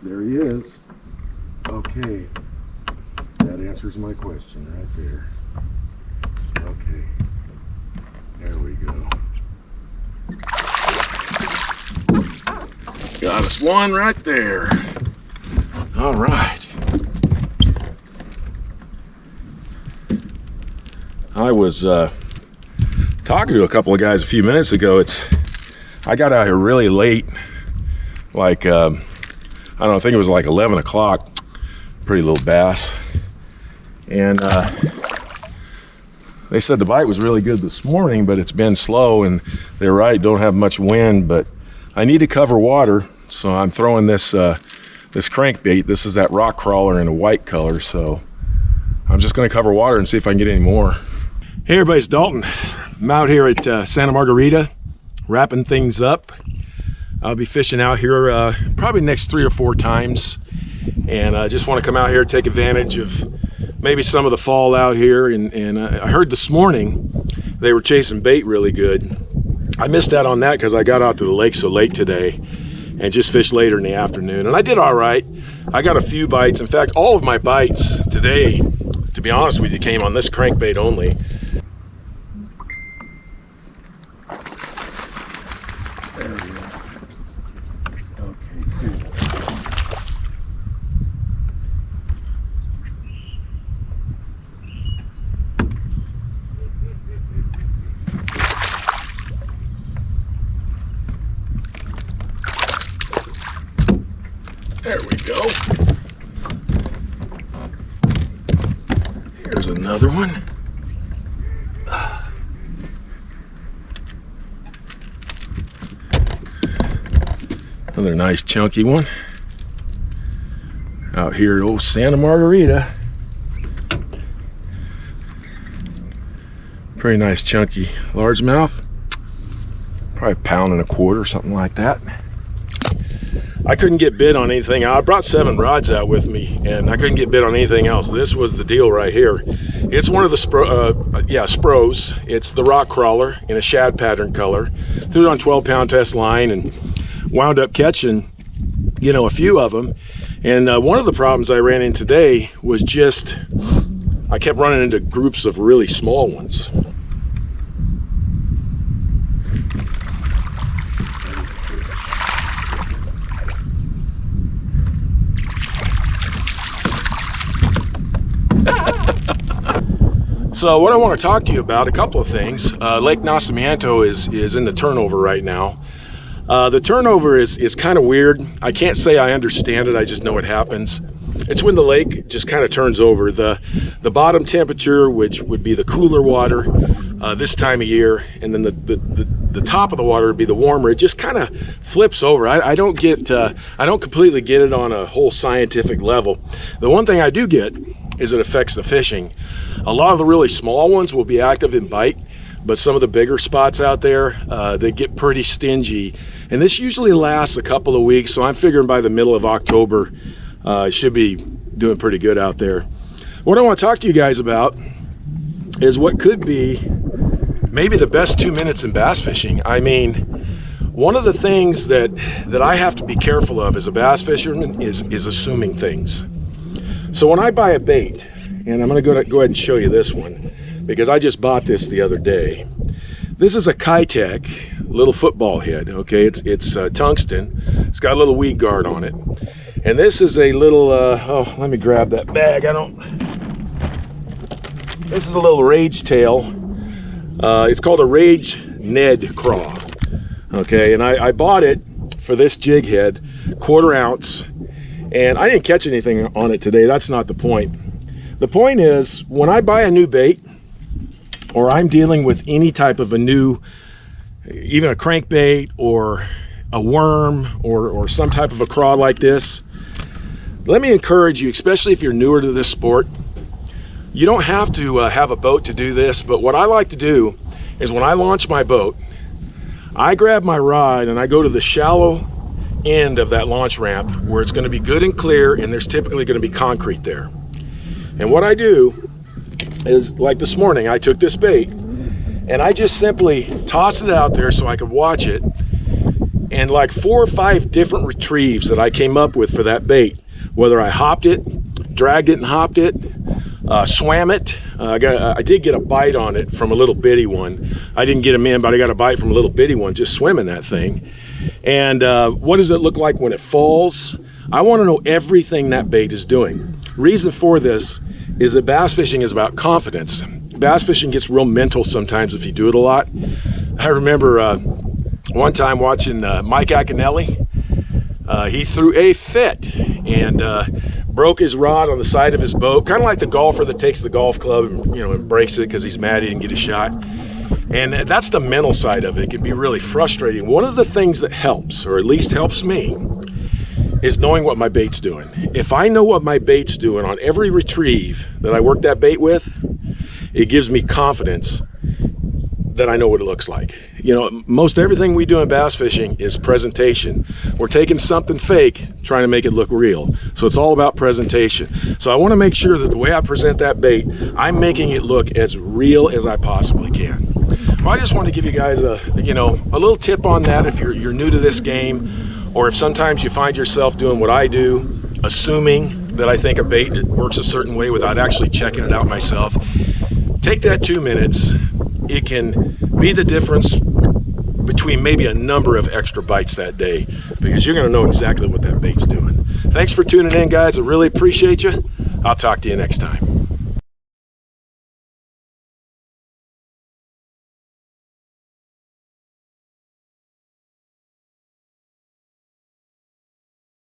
There he is. Okay. That answers my question right there. Okay. There we go. Got us one right there. All right. I was talking to a couple of guys a few minutes ago. I got out here really late, like I don't know, I think it was like 11 o'clock. Pretty little bass, and they said the bite was really good this morning, but it's been slow, and they're right, don't have much wind, but I need to cover water, so I'm throwing this this crankbait. This is that rock crawler in a white color, so I'm just going to cover water and see if I can get any more. Hey everybody, it's Dalton. I'm out here at Santa Margarita, wrapping things up. I'll be fishing out here probably next 3 or 4 times, and I just want to come out here, take advantage of maybe some of the fall out here. And I heard this morning they were chasing bait really good. I missed out on that because I got out to the lake so late today and just fished later in the afternoon, and I did all right. I got a few bites. In fact, all of my bites today, to be honest with you, came on this crankbait only. There he is. Okay, cool. There we go. Here's another one. Another nice chunky one. Out here at old Santa Margarita. Pretty nice chunky largemouth. Probably £1.25, something like that. I couldn't get bid on anything. I brought 7 rods out with me, and I couldn't get bid on anything else. This was the deal right here. It's one of the Spros. It's the rock crawler in a shad pattern color. Threw it on 12-pound test line and wound up catching, you know, a few of them. And one of the problems I ran into today was just I kept running into groups of really small ones. So what I want to talk to you about, a couple of things. Lake Nacimiento is in the turnover right now. The turnover is kind of weird. I can't say I understand it, I just know it happens. It's when the lake just kind of turns over. The bottom temperature, which would be the cooler water this time of year, and then the top of the water would be the warmer. It just kind of flips over. I don't completely get it on a whole scientific level. The one thing I do get is it affects the fishing. A lot of the really small ones will be active in bite, but some of the bigger spots out there, they get pretty stingy. And this usually lasts a couple of weeks, so I'm figuring by the middle of October, I should be doing pretty good out there. What I want to talk to you guys about is what could be maybe the best 2 minutes in bass fishing. I mean, one of the things that I have to be careful of as a bass fisherman is assuming things. So when I buy a bait, and I'm going to go ahead and show you this one, because I just bought this the other day. This is a Kitech little football head, okay? It's tungsten. It's got a little weed guard on it. And this is a little, oh, let me grab that bag. This is a little Rage tail. It's called a Rage Ned Craw, okay? And I bought it for this jig head, 1/4 ounce. And I didn't catch anything on it today. That's not the point. The point is, when I buy a new bait, or I'm dealing with any type of a new, even a crankbait or a worm or some type of a craw like this, let me encourage you, especially if you're newer to this sport, you don't have to have a boat to do this, but what I like to do is when I launch my boat, I grab my rod and I go to the shallow end of that launch ramp where it's going to be good and clear, and there's typically going to be concrete there. And what I do is, like this morning, I took this bait and I just simply tossed it out there so I could watch it, and like 4 or 5 different retrieves that I came up with for that bait, whether I hopped it, dragged it and hopped it, swam it. I did get a bite on it from a little bitty one. I didn't get him in, but I got a bite from a little bitty one just swimming that thing. And what does it look like when it falls? I want to know everything that bait is doing. Reason for this is that bass fishing is about confidence. Bass fishing gets real mental sometimes if you do it a lot. I remember one time watching Mike Acanelli. He threw a fit and broke his rod on the side of his boat, kind of like the golfer that takes the golf club and, and breaks it because he's mad he didn't get a shot. And that's the mental side of it. It can be really frustrating. One of the things that helps, or at least helps me, is knowing what my bait's doing. If I know what my bait's doing on every retrieve that I work that bait with, it gives me confidence that I know what it looks like. Most everything we do in bass fishing is presentation. We're taking something fake, trying to make it look real. So it's all about presentation. So I want to make sure that the way I present that bait, I'm making it look as real as I possibly can. Well, I just want to give you guys a little tip on that if you're new to this game, or if sometimes you find yourself doing what I do, assuming that I think a bait works a certain way without actually checking it out myself. Take that 2 minutes. It can be the difference between maybe a number of extra bites that day, because you're going to know exactly what that bait's doing. Thanks for tuning in, guys. I really appreciate you. I'll talk to you next time.